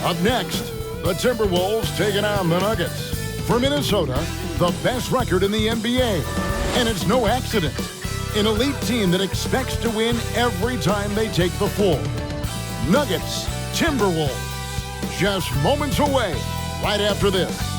Up next, the Timberwolves taking on the Nuggets. For Minnesota, the best record in the NBA. And it's no accident. An elite team that expects to win every time they take the floor. Nuggets, Timberwolves. Just moments away, right after this.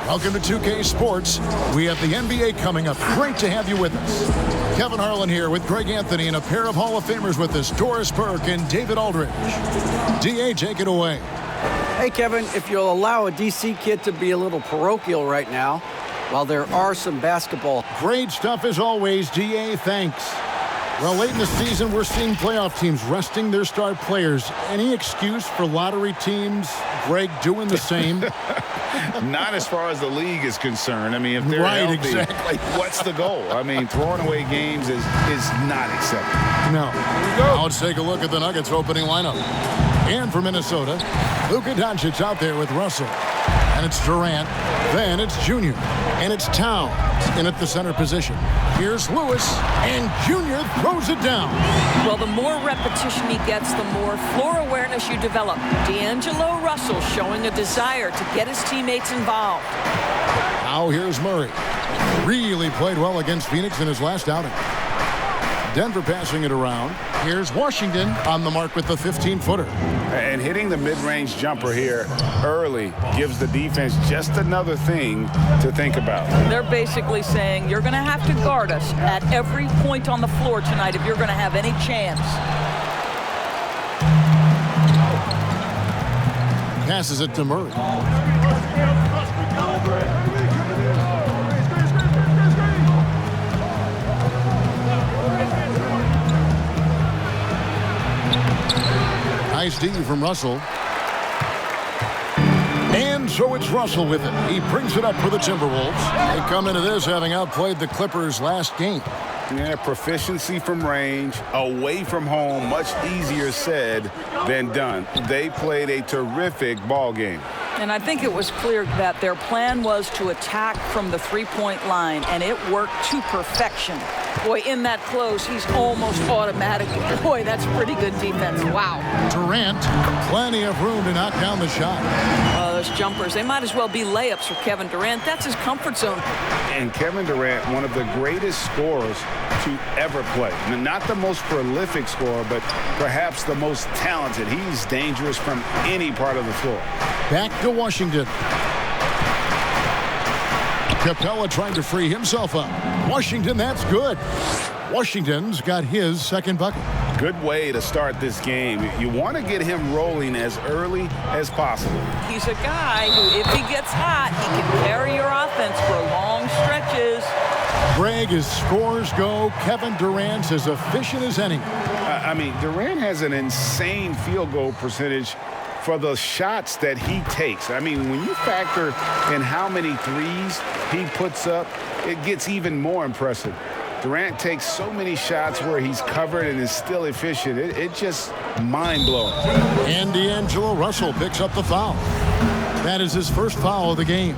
Welcome to 2K Sports. We have the NBA coming up. Great to have you with us. Kevin Harlan here with Greg Anthony and a pair of Hall of Famers with us, Doris Burke and David Aldridge. DA, take it away. Hey, Kevin, if you'll allow a DC kid to be a little parochial right now, while there are some basketball. Great stuff as always, DA. Thanks. Well, late in the season, we're seeing playoff teams resting their star players. Any excuse for lottery teams, Greg, doing the same? Not as far as the league is concerned. I mean, if they're right, healthy, exactly. What's the goal? I mean, throwing away games is not acceptable. No. Now let's take a look at the Nuggets opening lineup. And for Minnesota, Luka Doncic out there with Russell. And it's Durant. Then it's Junior. And it's Towns in at the center position. Here's Lewis, and Junior throws it down. Well, the more repetition he gets, the more floor awareness you develop. D'Angelo Russell showing a desire to get his teammates involved. Now here's Murray. Really played well against Phoenix in his last outing. Denver passing it around. Here's Washington on the mark with the 15-footer. And hitting the mid-range jumper here early gives the defense just another thing to think about. They're basically saying you're going to have to guard us at every point on the floor tonight if you're going to have any chance. Passes it to Murray. Nice D from Russell. And so it's Russell with it. He brings it up for the Timberwolves. They come into this having outplayed the Clippers last game. Yeah, proficiency from range, away from home, much easier said than done. They played a terrific ball game. And I think it was clear that their plan was to attack from the three-point line, and it worked to perfection. Boy, in that close, he's almost automatic. Boy, that's pretty good defense. Wow. Durant, plenty of room to knock down the shot. Those jumpers, they might as well be layups for Kevin Durant. That's his comfort zone. And Kevin Durant, one of the greatest scorers to ever play. Not the most prolific scorer, but perhaps the most talented. He's dangerous from any part of the floor. Back to Washington. Capella trying to free himself up. Washington, that's good. Washington's got his second bucket. Good way to start this game. You want to get him rolling as early as possible. He's a guy who, if he gets hot, he can carry your offense for long stretches. Greg, as scores go, Kevin Durant's as efficient as any. I mean, Durant has an insane field goal percentage for the shots that he takes. I mean, when you factor in how many threes he puts up, it gets even more impressive. Durant takes so many shots where he's covered and is still efficient. It's just mind-blowing. And D'Angelo Russell picks up the foul. That is his first foul of the game.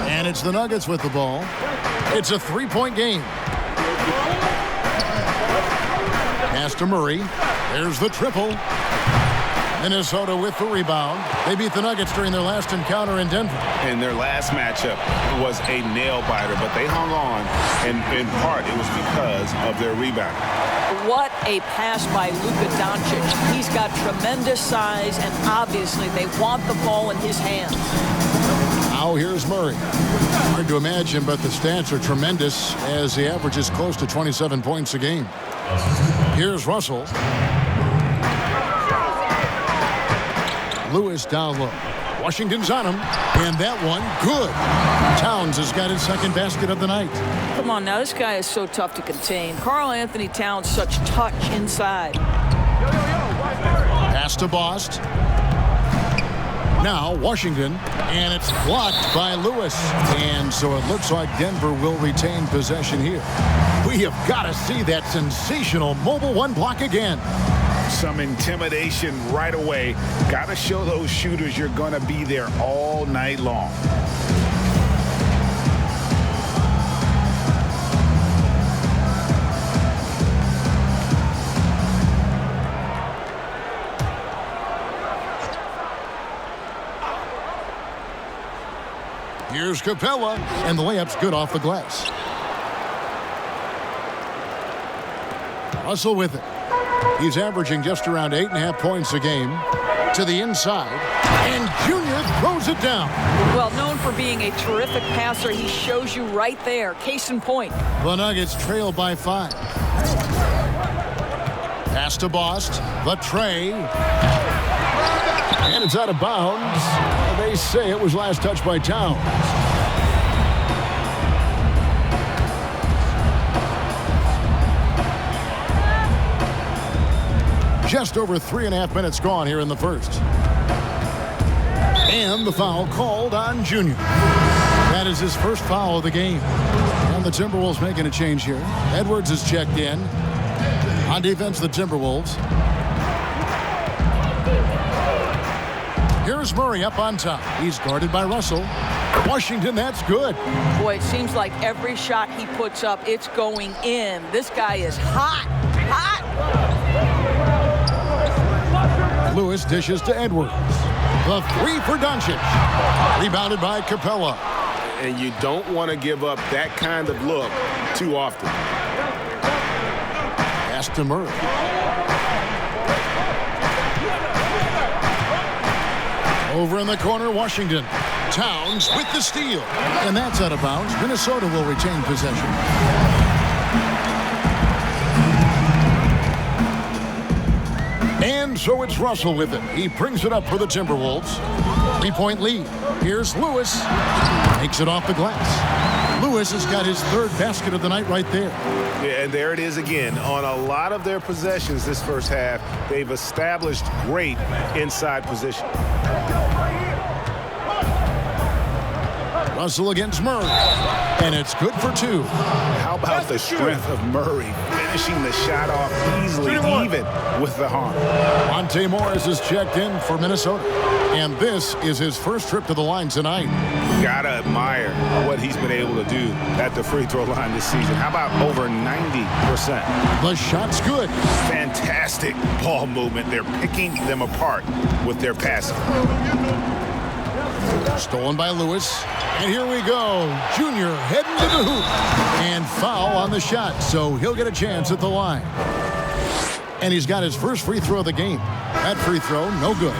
And it's the Nuggets with the ball. It's a three-point game. Pass to Murray. There's the triple. Minnesota with the rebound. They beat the Nuggets during their last encounter in Denver. And their last matchup was a nail-biter, but they hung on, and in part it was because of their rebound. What a pass by Luka Doncic. He's got tremendous size, and obviously they want the ball in his hands. Now here's Murray. Hard to imagine, but the stats are tremendous as he averages close to 27 points a game. Here's Russell. Lewis down low. Washington's on him, and that one, good. Towns has got his second basket of the night. Come on now, this guy is so tough to contain. Karl Anthony Towns, such touch inside. Pass to Bost. Now Washington, and it's blocked by Lewis. And so it looks like Denver will retain possession here. We have got to see that sensational mobile one block again. some intimidation right away. Got to show those shooters you're going to be there all night long. Here's Capella, and the layup's good off the glass. Russell with it. He's averaging just around 8.5 points a game. To the inside, and Junior throws it down. Well, known for being a terrific passer, he shows you right there. Case in point. The Nuggets trail by 5. Pass to Bost. The tray. And it's out of bounds. They say it was last touched by Towns. Just over 3.5 minutes gone here in the first. And the foul called on Junior. That is his first foul of the game. And the Timberwolves making a change here. Edwards is checked in. On defense, the Timberwolves. Here's Murray up on top. He's guarded by Russell. Washington, that's good. Boy, it seems like every shot he puts up, it's going in. This guy is hot. Hot. Lewis dishes to Edwards. The three for Doncic. Rebounded by Capella. And you don't want to give up that kind of look too often. Pass to Murray. Over in the corner, Washington. Towns with the steal. And that's out of bounds. Minnesota will retain possession. And so it's Russell with it. He brings it up for the Timberwolves. 3-point lead. Here's Lewis. Takes it off the glass. Lewis has got his third basket of the night right there. Yeah, and there it is again. On a lot of their possessions this first half, they've established great inside position. Russell against Murray. And it's good for 2. How about the strength of Murray finishing the shot off easily, even with the harm. Monte Morris is checked in for Minnesota. And this is his first trip to the line tonight. Gotta admire what he's been able to do at the free throw line this season. How about over 90%? The shot's good. Fantastic ball movement. They're picking them apart with their passing. Stolen by Lewis. And here we go. Junior heading to the hoop. And foul on the shot, so he'll get a chance at the line. And he's got his first free throw of the game. That free throw, no good.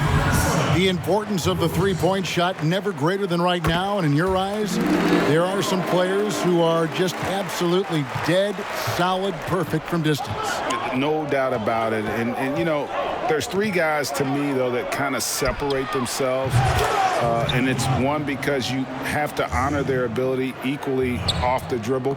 The importance of the three-point shot never greater than right now. And in your eyes, there are some players who are just absolutely dead, solid, perfect from distance. No doubt about it. And you know, there's 3 guys to me, though, that kind of separate themselves. And it's one, because you have to honor their ability equally off the dribble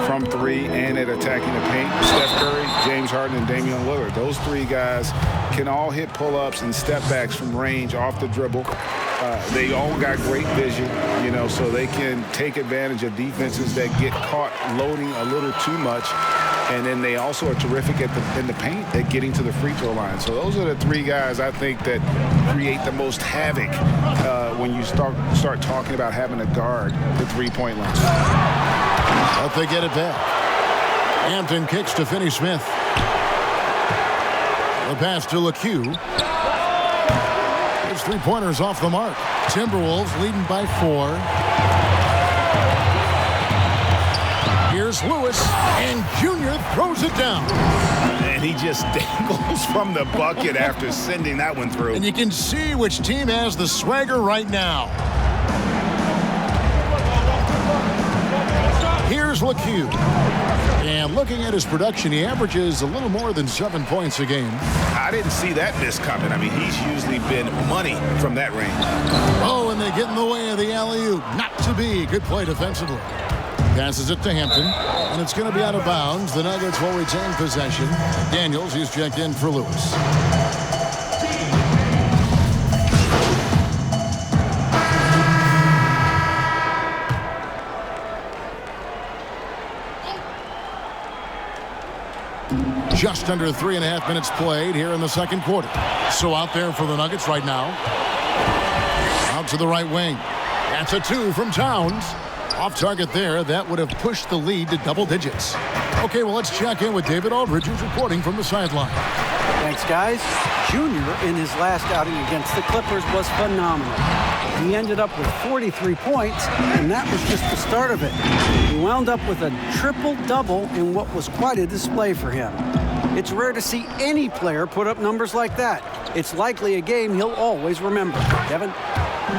from 3 and at attacking the paint. Steph Curry, James Harden, and Damian Lillard. Those 3 guys can all hit pull-ups and step-backs from range off the dribble. They all got great vision, you know, so they can take advantage of defenses that get caught loading a little too much. And then they also are terrific in the paint at getting to the free throw line. So those are the 3 guys I think that create the most havoc when you start talking about having to guard the three-point line. But they get it back. Hampton kicks to Finney-Smith. The pass to LeCue. His 3-pointers off the mark. Timberwolves leading by 4. Here's Lewis, and Junior throws it down. And he just dangles from the bucket after sending that one through. And you can see which team has the swagger right now. Here's LeCue. And looking at his production, he averages a little more than 7 points a game. I didn't see that miss coming. I mean, he's usually been money from that range. Oh, and they get in the way of the alley-oop. Not to be. Good play defensively. Passes it to Hampton, and it's going to be out of bounds. The Nuggets will retain possession. Daniels, he's checked in for Lewis. Just under 3.5 minutes played here in the second quarter. So out there for the Nuggets right now. Out to the right wing. That's a 2 from Towns. Off target there. That would have pushed the lead to double digits. Okay, well, let's check in with David Aldridge, who's reporting from the sideline. Thanks, guys. Junior, in his last outing against the Clippers, was phenomenal. He ended up with 43 points, and that was just the start of it. He wound up with a triple-double in what was quite a display for him. It's rare to see any player put up numbers like that. It's likely a game he'll always remember. Kevin?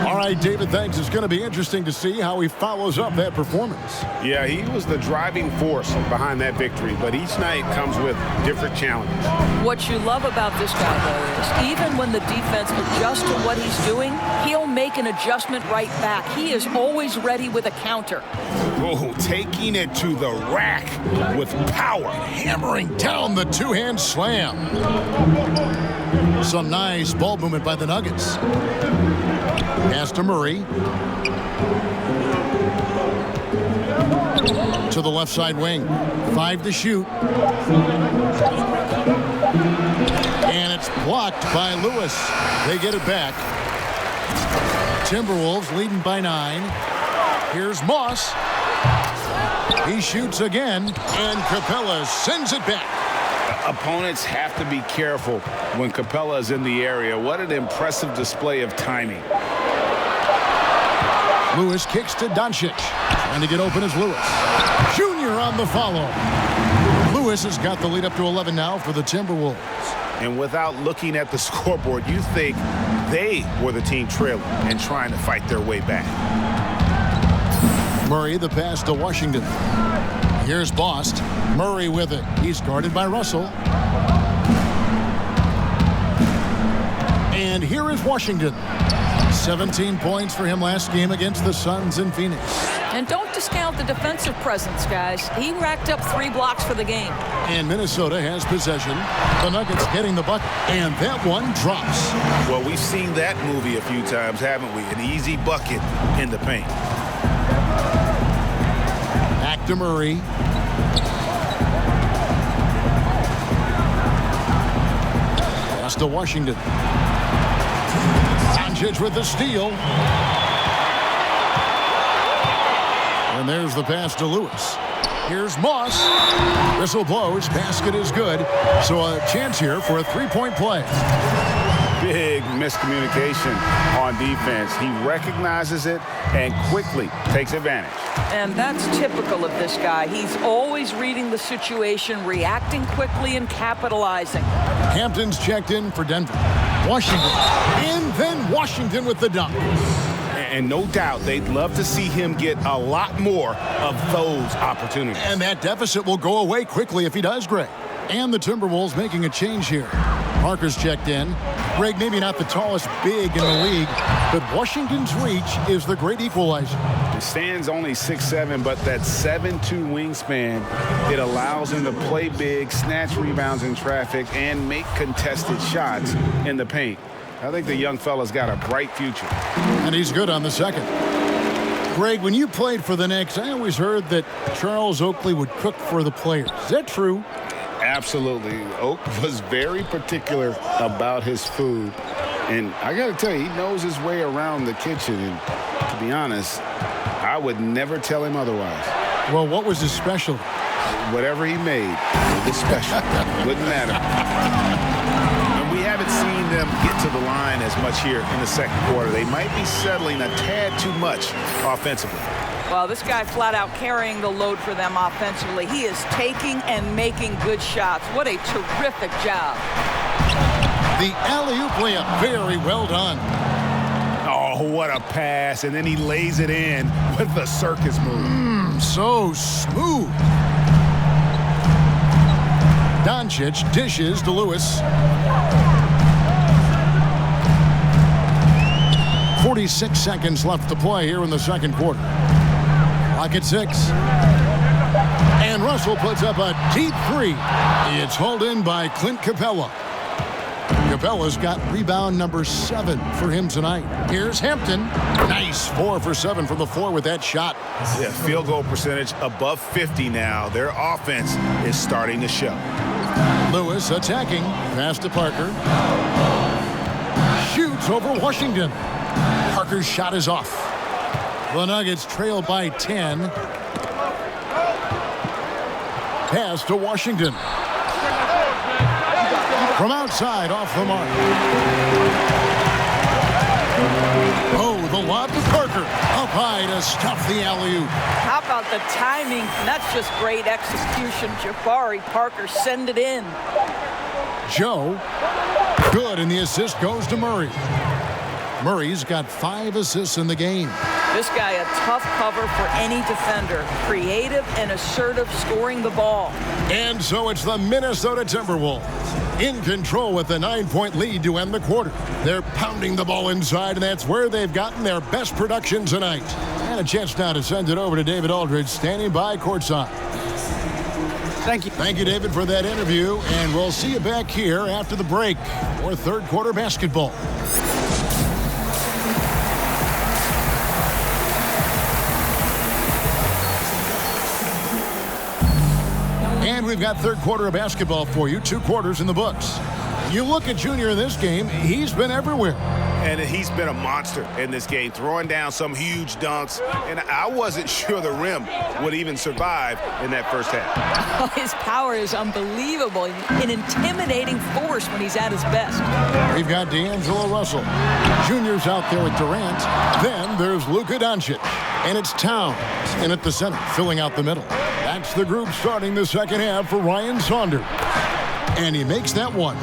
All right, David, thanks. It's going to be interesting to see how he follows up that performance. Yeah, he was the driving force behind that victory, but each night comes with different challenges. What you love about this guy, though, is even when the defense adjusts to what he's doing, he'll make an adjustment right back. He is always ready with a counter. Oh, taking it to the rack with power. Hammering down the two-hand slam. Some nice ball movement by the Nuggets. Pass to Murray. To the left side wing. 5 to shoot. And it's blocked by Lewis. They get it back. Timberwolves leading by 9. Here's Moss. He shoots again, and Capella sends it back. Opponents have to be careful when Capella is in the area. What an impressive display of timing. Lewis kicks to Doncic. Trying to get open is Lewis. Junior on the follow. Lewis has got the lead up to 11 now for the Timberwolves. And without looking at the scoreboard, you think they were the team trailing and trying to fight their way back. Murray, the pass to Washington. Here's Bost. Murray with it. He's guarded by Russell. And here is Washington. 17 points for him last game against the Suns in Phoenix. And don't discount the defensive presence, guys. He racked up 3 blocks for the game. And Minnesota has possession. The Nuggets getting the bucket. And that one drops. Well, we've seen that movie a few times, haven't we? An easy bucket in the paint. Back to Murray. Pass to Washington. Doncic with the steal. And there's the pass to Lewis. Here's Moss. Whistle blows. Basket is good. So a chance here for a three-point play. Big miscommunication on defense. He recognizes it and quickly takes advantage. And that's typical of this guy. He's always reading the situation, reacting quickly, and capitalizing. Hampton's checked in for Denver. Washington. And then Washington with the dunk. And no doubt they'd love to see him get a lot more of those opportunities. And that deficit will go away quickly if he does, Greg. And the Timberwolves making a change here. Parker's checked in. Greg, maybe not the tallest big in the league, but Washington's reach is the great equalizer. He stands only 6'7", but that 7'2" wingspan, it allows him to play big, snatch rebounds in traffic, and make contested shots in the paint. I think the young fella's got a bright future. And he's good on the second. Greg, when you played for the Knicks, I always heard that Charles Oakley would cook for the players. Is that true? Absolutely. Oak was very particular about his food. And I got to tell you, he knows his way around the kitchen. And to be honest, I would never tell him otherwise. Well, what was his specialty? Whatever he made was special. Wouldn't matter. And we haven't seen them get to the line as much here in the second quarter. They might be settling a tad too much offensively. Well, this guy flat out carrying the load for them offensively. He is taking and making good shots. What a terrific job. The alley-oop layup, very well done. Oh, what a pass. And then he lays it in with the circus move. So smooth. Doncic dishes to Lewis. 46 seconds left to play here in the second quarter. Clock at 6. And Russell puts up a deep 3. It's hauled in by Clint Capella. Capella's got rebound number 7 for him tonight. Here's Hampton. Nice 4 for 7 from the floor with that shot. Yeah, field goal percentage above 50 now. Their offense is starting to show. Lewis attacking. Pass to Parker. Shoots over Washington. Parker's shot is off. The Nuggets trail by 10. Pass to Washington. From outside, off the mark. Oh, the lob to Parker. Up high to stuff the alley-oop. How about the timing? That's just great execution. Jabari Parker send it in. Joe. Good, and the assist goes to Murray. Murray's got 5 assists in the game. This guy a tough cover for any defender. Creative and assertive scoring the ball. And so it's the Minnesota Timberwolves in control with a 9-point lead to end the quarter. They're pounding the ball inside, and that's where they've gotten their best production tonight. And a chance now to send it over to David Aldridge, standing by courtside. Thank you. Thank you, David, for that interview, and we'll see you back here after the break for third quarter basketball. And we've got third quarter of basketball for you, 2 quarters in the books. You look at Junior in this game, he's been everywhere. And he's been a monster in this game, throwing down some huge dunks. And I wasn't sure the rim would even survive in that first half. Oh, his power is unbelievable. An intimidating force when he's at his best. We've got D'Angelo Russell. Junior's out there with Durant. Then there's Luka Doncic. And it's Towns in at the center, filling out the middle. That's the group starting the second half for Ryan Saunders. And he makes that one.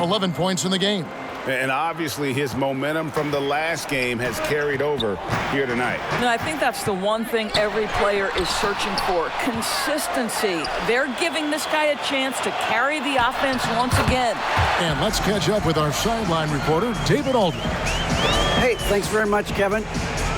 11 points in the game. And obviously his momentum from the last game has carried over here tonight. No, I think that's the one thing every player is searching for. Consistency. They're giving this guy a chance to carry the offense once again. And let's catch up with our sideline reporter, David Aldridge. Hey, thanks very much, Kevin.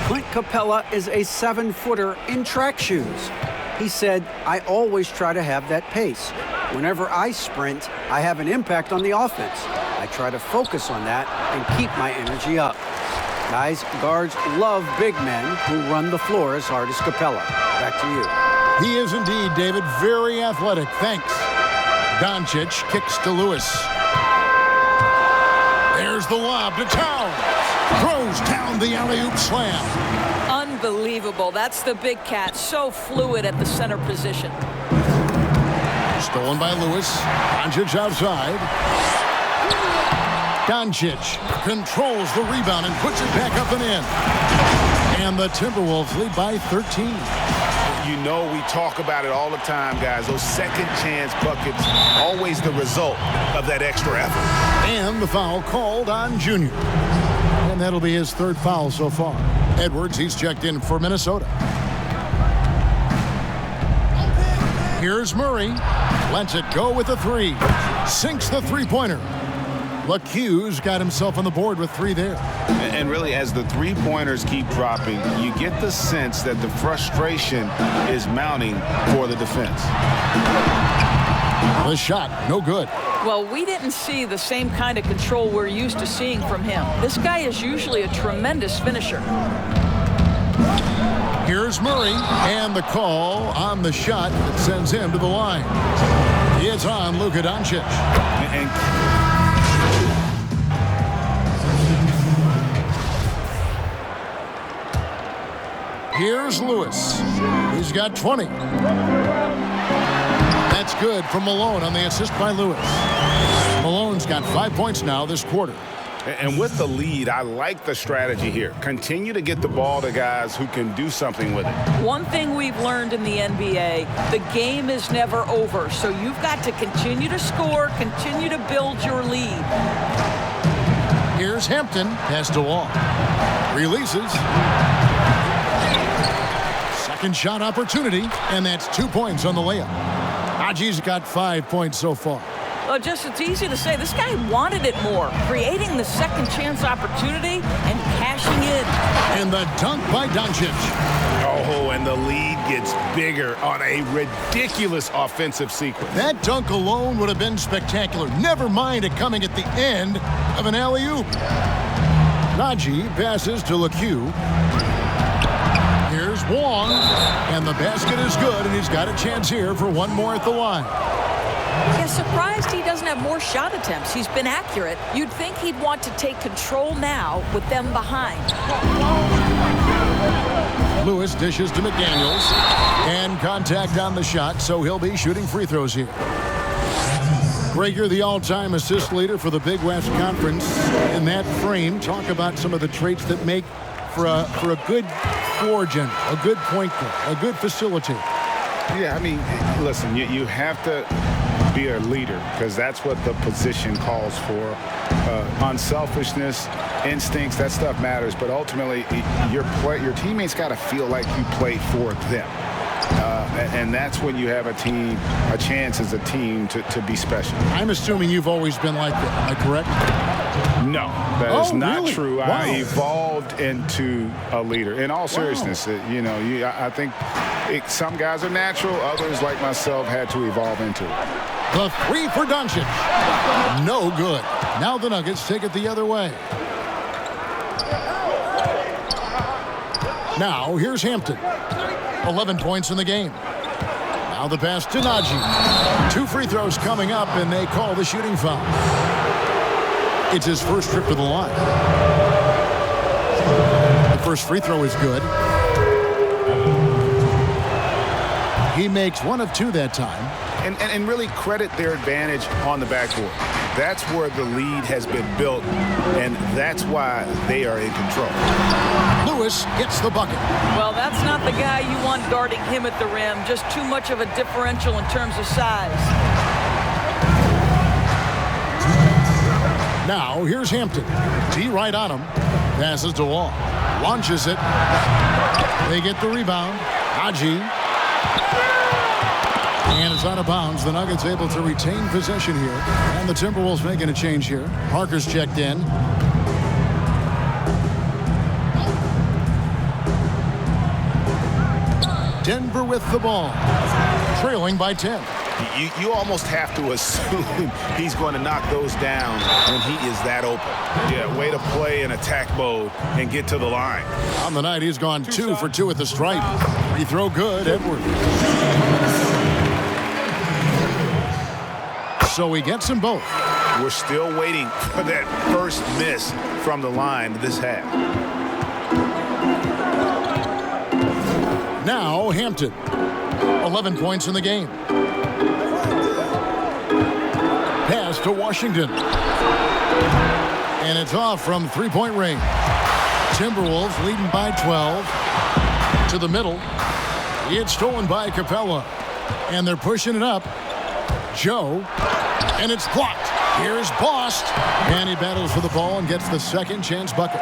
Clint Capella is a 7-footer in track shoes. He said, "I always try to have that pace. Whenever I sprint, I have an impact on the offense. I try to focus on that and keep my energy up." Guys, guards love big men who run the floor as hard as Capella. Back to you. He is indeed, David, very athletic. Thanks. Doncic kicks to Lewis. There's the lob to Towns. Throws down the alley-oop slam. Unbelievable. That's the big cat. So fluid at the center position. Stolen by Lewis. Doncic outside. Doncic controls the rebound and puts it back up and in. And the Timberwolves lead by 13. You know, we talk about it all the time, guys. Those second chance buckets, always the result of that extra effort. And the foul called on Junior. And that'll be his 3rd foul so far. Edwards, he's checked in for Minnesota. Here's Murray. Lets it go with a 3. Sinks the 3-pointer. LeQ's got himself on the board with 3 there. And really, as the 3-pointers keep dropping, you get the sense that the frustration is mounting for the defense. The shot, no good. Well, we didn't see the same kind of control we're used to seeing from him. This guy is usually a tremendous finisher. Here's Murray, and the call on the shot that sends him to the line. It's on Luka Doncic. And here's Lewis. He's got 20. That's good from Malone on the assist by Lewis. Malone's got 5 points now this quarter. And with the lead, I like the strategy here. Continue to get the ball to guys who can do something with it. One thing we've learned in the NBA, the game is never over. So you've got to continue to score, continue to build your lead. Here's Hampton. Pass to Wall. Releases. Second shot opportunity, and that's 2 points on the layup. Haji's got 5 points so far. Well, it's easy to say. This guy wanted it more, creating the second chance opportunity and cashing in. And the dunk by Doncic. Oh, and the lead gets bigger on a ridiculous offensive sequence. That dunk alone would have been spectacular. Never mind it coming at the end of an alley-oop. Najee passes to LeQ. Here's Wong, and the basket is good, and he's got a chance here for one more at the line. Yeah, surprised he doesn't have more shot attempts. He's been accurate. You'd think he'd want to take control now with them behind. Lewis dishes to McDaniels. And contact on the shot, so he'll be shooting free throws here. Greg, you're the all-time assist leader for the Big West Conference. In that frame, talk about some of the traits that make for a good floor general, a good point guard, a good facilitator. Yeah, I mean, listen, you have to be a leader because that's what the position calls for. Unselfishness, instincts, that stuff matters. But ultimately, your teammates got to feel like you play for them. And that's when you have a chance as a team to be special. I'm assuming you've always been like that. Am I correct? No, that is not really? true. Wow. I evolved into a leader. In all seriousness, I think some guys are natural. Others, like myself, had to evolve into it. The three for Doncic. No good. Now the Nuggets take it the other way. Now here's Hampton. 11 points in the game. Now the pass to Najee. 2 free throws coming up, and they call the shooting foul. It's his first trip to the line. The first free throw is good. He makes 1 of 2 that time. And really credit their advantage on the backboard. That's where the lead has been built, and that's why they are in control. Lewis gets the bucket. Well, that's not the guy you want guarding him at the rim. Just too much of a differential in terms of size. Now here's Hampton. D right on him. Passes to Wall. Launches it. They get the rebound. Najee. And it's out of bounds. The Nuggets able to retain possession here. And the Timberwolves making a change here. Parker's checked in. Denver with the ball. Trailing by 10. You almost have to assume he's going to knock those down when he is that open. Yeah, way to play in attack mode and get to the line. On the night, he's gone 2 for 2 at the stripe. Free throw good, Edward. So he gets them both. We're still waiting for that first miss from the line this half. Now Hampton. 11 points in the game. Pass to Washington. And it's off from three-point range. Timberwolves leading by 12. To the middle. It's stolen by Capella. And they're pushing it up. Joe. And it's blocked. Here's Bost. And he battles for the ball and gets the second chance bucket.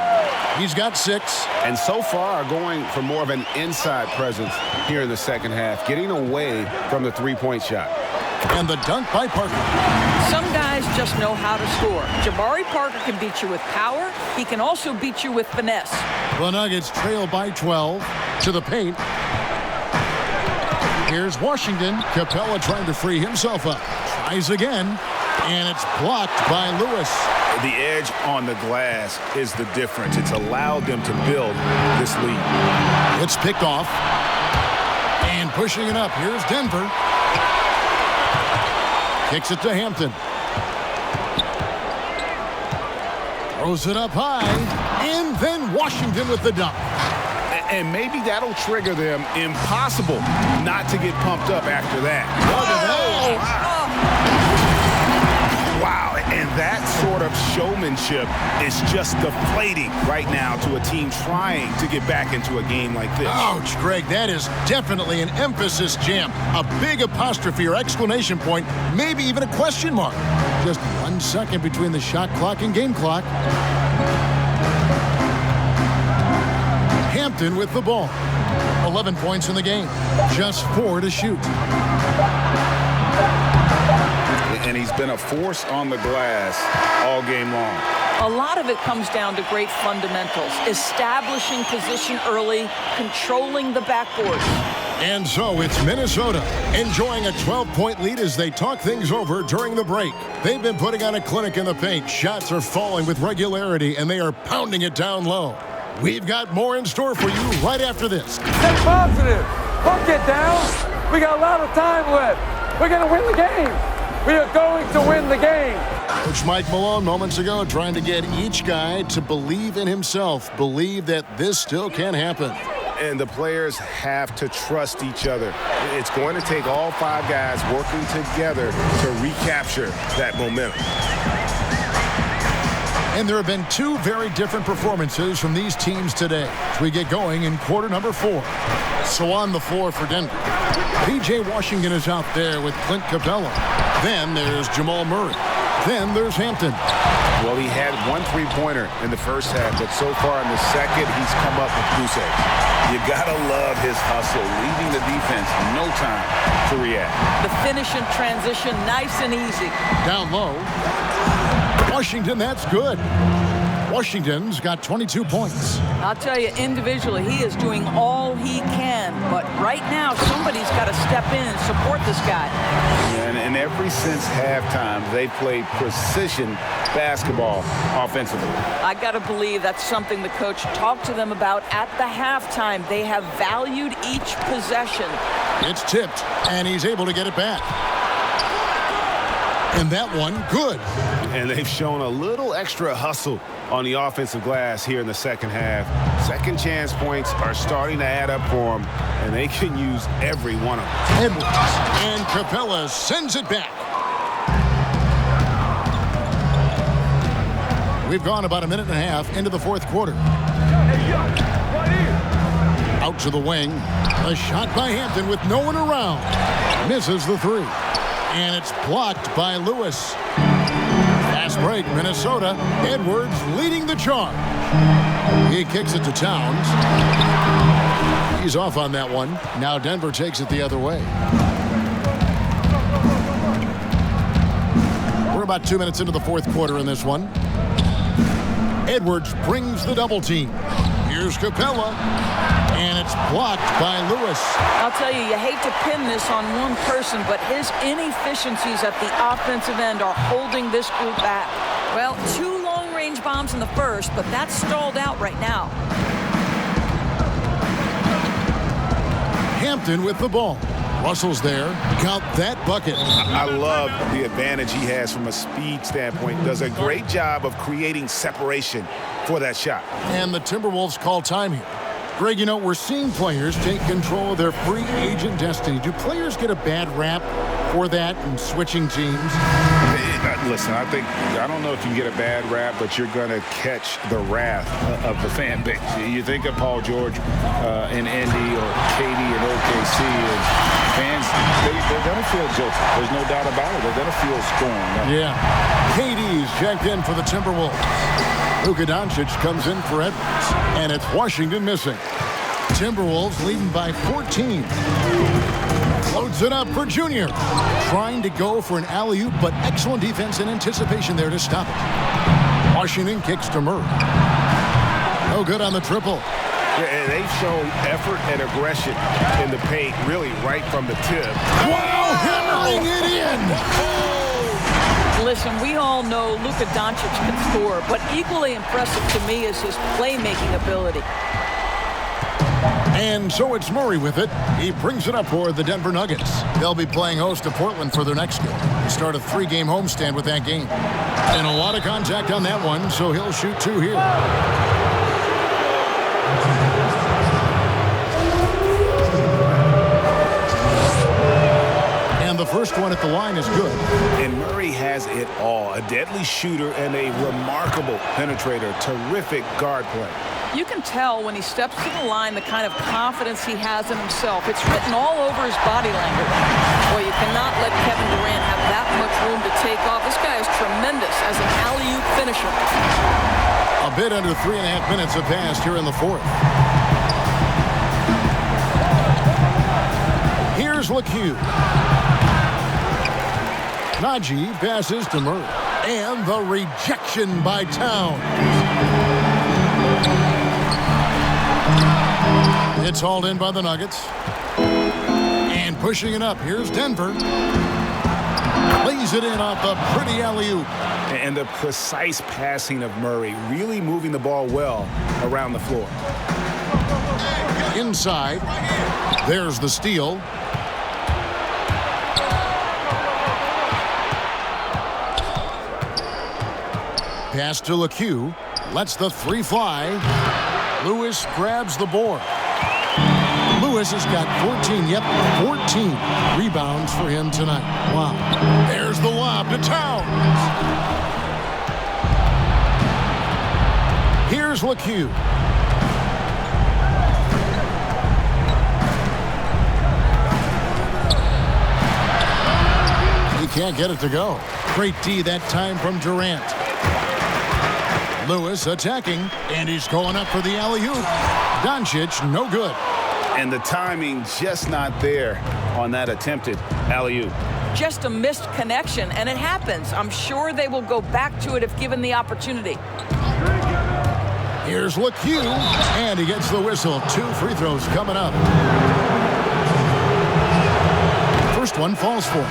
He's got 6. And so far going for more of an inside presence here in the second half, getting away from the three-point shot. And the dunk by Parker. Some guys just know how to score. Jabari Parker can beat you with power. He can also beat you with finesse. The Nuggets trail by 12 to the paint. Here's Washington. Capella trying to free himself up. Tries again. And it's blocked by Lewis. The edge on the glass is the difference. It's allowed them to build this lead. It's picked off. And pushing it up. Here's Denver. Kicks it to Hampton. Throws it up high. And then Washington with the dunk. And maybe that'll trigger them. Impossible not to get pumped up after that. Look at that. Wow, and that sort of showmanship is just deflating right now to a team trying to get back into a game like this. Ouch, Greg, that is definitely an emphasis jam. A big apostrophe or exclamation point, maybe even a question mark. Just 1 second between the shot clock and game clock. Hampton with the ball. 11 points in the game. Just 4 to shoot. And he's been a force on the glass all game long. A lot of it comes down to great fundamentals. Establishing position early, controlling the backboard. And so it's Minnesota enjoying a 12-point lead as they talk things over during the break. They've been putting on a clinic in the paint. Shots are falling with regularity, and they are pounding it down low. We've got more in store for you right after this. Stay positive. Don't get down. We got a lot of time left. We're going to win the game. We are going to win the game. Coach Mike Malone moments ago trying to get each guy to believe in himself, believe that this still can happen. And the players have to trust each other. It's going to take all 5 guys working together to recapture that momentum. And there have been 2 very different performances from these teams today as we get going in quarter number 4. So on the floor for Denver, P.J. Washington is out there with Clint Capella. Then there's Jamal Murray. Then there's Hampton. Well, he had 1 3-pointer in the first half, but so far in the second, he's come up with goose eggs. You gotta love his hustle, leaving the defense no time to react. The finish and transition, nice and easy. Down low. Washington, that's good. Washington's got 22 points. I'll tell you, individually, he is doing all he can. But right now, somebody's got to step in and support this guy. And ever since halftime, they've played precision basketball offensively. I got to believe that's something the coach talked to them about at the halftime. They have valued each possession. It's tipped, and he's able to get it back. And that one, good. And they've shown a little extra hustle on the offensive glass here in the second half. Second chance points are starting to add up for them, and they can use every one of them. Edwards, and Capella sends it back. We've gone about a minute and a half into the fourth quarter. Out to the wing. A shot by Hampton with no one around. Misses the 3. And it's blocked by Lewis. Fast break, Minnesota. Edwards leading the charge. He kicks it to Towns. He's off on that one. Now Denver takes it the other way. We're about 2 minutes into the fourth quarter in this one. Edwards brings the double team. Here's Capella. And it's blocked by Lewis. I'll tell you, you hate to pin this on one person, but his inefficiencies at the offensive end are holding this group back. Well, 2 long-range bombs in the first, but that's stalled out right now. Hampton with the ball. Russell's there. Count that bucket. I love the advantage he has from a speed standpoint. Does a great job of creating separation for that shot. And the Timberwolves call time here. Greg, you know, we're seeing players take control of their free agent destiny. Do players get a bad rap for that and switching teams? Listen, I don't know if you get a bad rap, but you're going to catch the wrath of the fan base. You think of Paul George in Indy or KD in OKC, and fans, they're going to feel guilty. There's no doubt about it. They're going to feel scorned. Yeah. KD's checked in for the Timberwolves. Luka Doncic comes in for Edwards, and it's Washington missing. Timberwolves leading by 14. Loads it up for Junior. Trying to go for an alley-oop, but excellent defense and anticipation there to stop it. Washington kicks to Murray. No good on the triple. And they've shown effort and aggression in the paint, really right from the tip. Wow, hammering it in! Listen, we all know Luka Doncic can score, but equally impressive to me is his playmaking ability. And so it's Murray with it. He brings it up for the Denver Nuggets. They'll be playing host to Portland for their next game. Start a 3-game homestand with that game. And a lot of contact on that one, so he'll shoot 2 here. And the first one at the line is good. And Murray has it all. A deadly shooter and a remarkable penetrator. Terrific guard play. You can tell when he steps to the line the kind of confidence he has in himself. It's written all over his body language. Boy, you cannot let Kevin Durant have that much room to take off. This guy is tremendous as an alley-oop finisher. A bit under 3.5 minutes have passed here in the fourth. Here's LeCue. Najee passes to Murray. And the rejection by Towns. It's hauled in by the Nuggets. And pushing it up. Here's Denver. Lays it in off the pretty alley-oop. And the precise passing of Murray, really moving the ball well around the floor. Inside. There's the steal. Pass to LeCue. Lets the three fly. Lewis grabs the board. Lewis has got 14, 14 rebounds for him tonight. Wow. There's the lob to Towns. Here's LeCue. He can't get it to go. Great D that time from Durant. Lewis attacking, and he's going up for the alley-oop. Doncic, no good. And the timing just not there on that attempted alley-oop. Just a missed connection, and it happens. I'm sure they will go back to it if given the opportunity. Here's LeCue, and he gets the whistle. 2 free throws coming up. First one falls for him.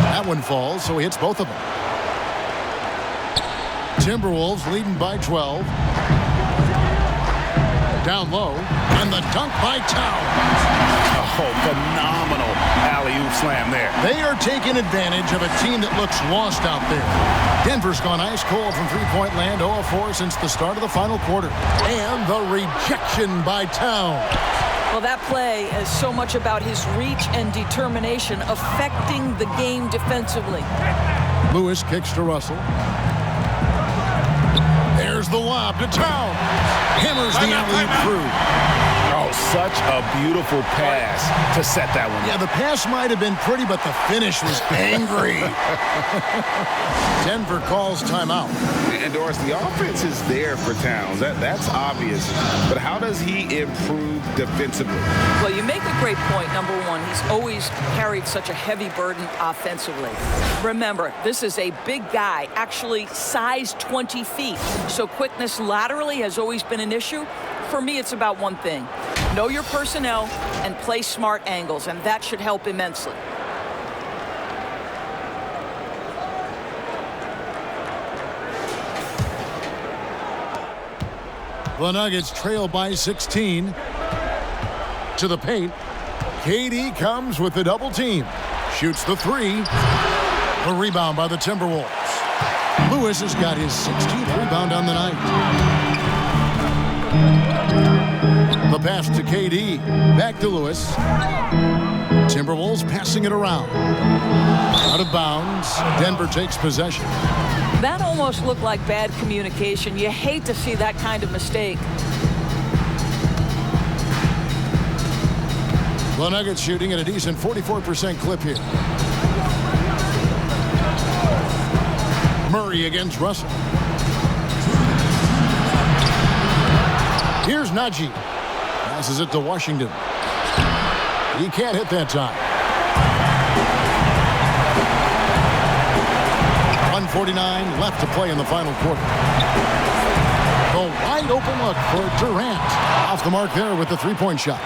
That one falls, so he hits both of them. Timberwolves leading by 12. Down low, and the dunk by Towns. Oh, phenomenal alley-oop slam there. They are taking advantage of a team that looks lost out there. Denver's gone ice cold from three-point land, 0-4 since the start of the final quarter. And the rejection by Towns. Well, that play is so much about his reach and determination affecting the game defensively. Lewis kicks to Russell. There's the lob to Towns. Hammers the alley-oop through. Oh, such a beautiful pass to set that one. Yeah, the pass might have been pretty, but the finish was angry. Denver calls timeout. And Doris, the offense is there for Towns. That's obvious. But how does he improve defensively? Well, you make a great point. Number one, he's always carried such a heavy burden offensively. Remember, this is a big guy, actually size 20 feet. So quickness laterally has always been an issue. For me, it's about one thing. Know your personnel and play smart angles, and that should help immensely. The Nuggets trail by 16. To the paint. KD comes with the double team. Shoots the three. The rebound by the Timberwolves. Lewis has got his 16th rebound on the night. The pass to KD. Back to Lewis. Timberwolves passing it around. Out of bounds. Denver takes possession. That almost looked like bad communication. You hate to see that kind of mistake. The Nuggets shooting at a decent 44% clip here. Murray against Russell. Here's Najee. Passes it to Washington. He can't hit that time. 1:49 left to play in the final quarter. The wide open look for Durant. Off the mark there with the three-point shot.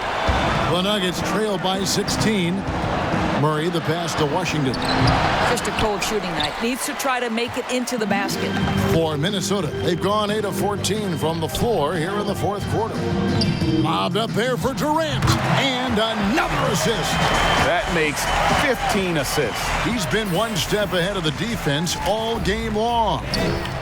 The Nuggets trail by 16. Murray, the pass to Washington. Just a cold shooting night. Needs to try to make it into the basket. For Minnesota, they've gone 8 of 14 from the floor here in the fourth quarter. Lobbed up there for Durant. And another assist. That makes 15 assists. He's been one step ahead of the defense all game long.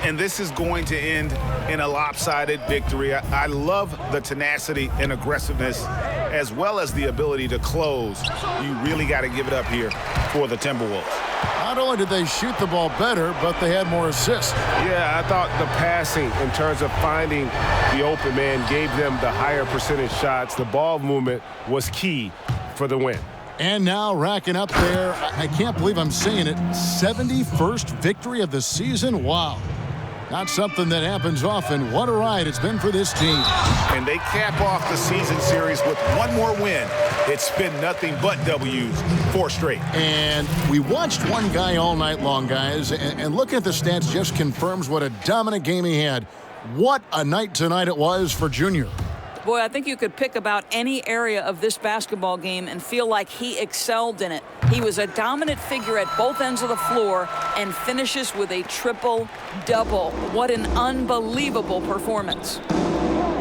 And this is going to end in a lopsided victory. I love the tenacity and aggressiveness as well as the ability to close. You really got to give it up here for the Timberwolves. Not only did they shoot the ball better, but they had more assists. Yeah, I thought the passing in terms of finding the open man gave them the higher percentage shots. The ball movement was key for the win. And now racking up there, I can't believe I'm saying it, 71st victory of the season. Wow. Not something that happens often. What a ride it's been for this team. And they cap off the season series with one more win. It's been nothing but W's, 4 straight. And we watched one guy all night long, guys, and looking at the stats just confirms what a dominant game he had. What a night tonight it was for Junior. Boy, I think you could pick about any area of this basketball game and feel like he excelled in it. He was a dominant figure at both ends of the floor and finishes with a triple-double. What an unbelievable performance.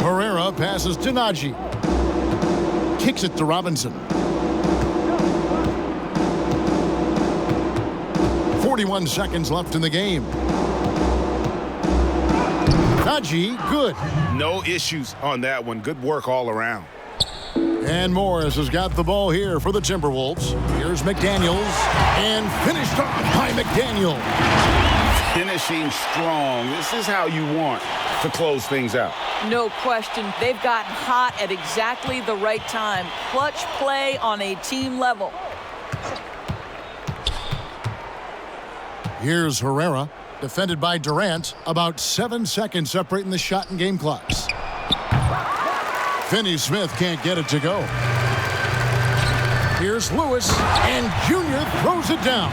Herrera passes to Najee. Kicks it to Robinson. 41 seconds left in the game. Najee, good. No issues on that one. Good work all around. And Morris has got the ball here for the Timberwolves. Here's McDaniels, and finished off by McDaniel. Finishing strong. This is how you want to close things out. No question. They've gotten hot at exactly the right time. Clutch play on a team level. Here's Herrera, defended by Durant. About 7 seconds separating the shot and game clocks. Finney Smith can't get it to go. Here's Lewis, and Junior throws it down.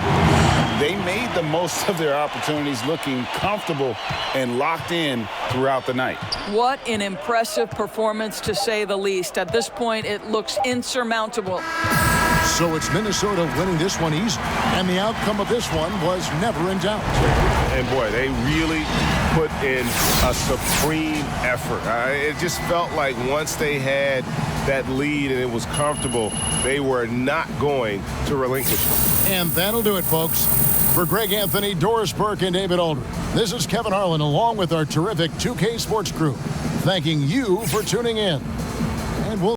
They made the most of their opportunities, looking comfortable and locked in throughout the night. What an impressive performance, to say the least. At this point, it looks insurmountable. So it's Minnesota winning this one easy, and the outcome of this one was never in doubt. And boy, they really put in a supreme effort. It just felt like once they had that lead and it was comfortable, they were not going to relinquish it. And that'll do it, folks. For Greg Anthony, Doris Burke, and David Aldridge, this is Kevin Harlan along with our terrific 2K Sports crew, thanking you for tuning in. And we'll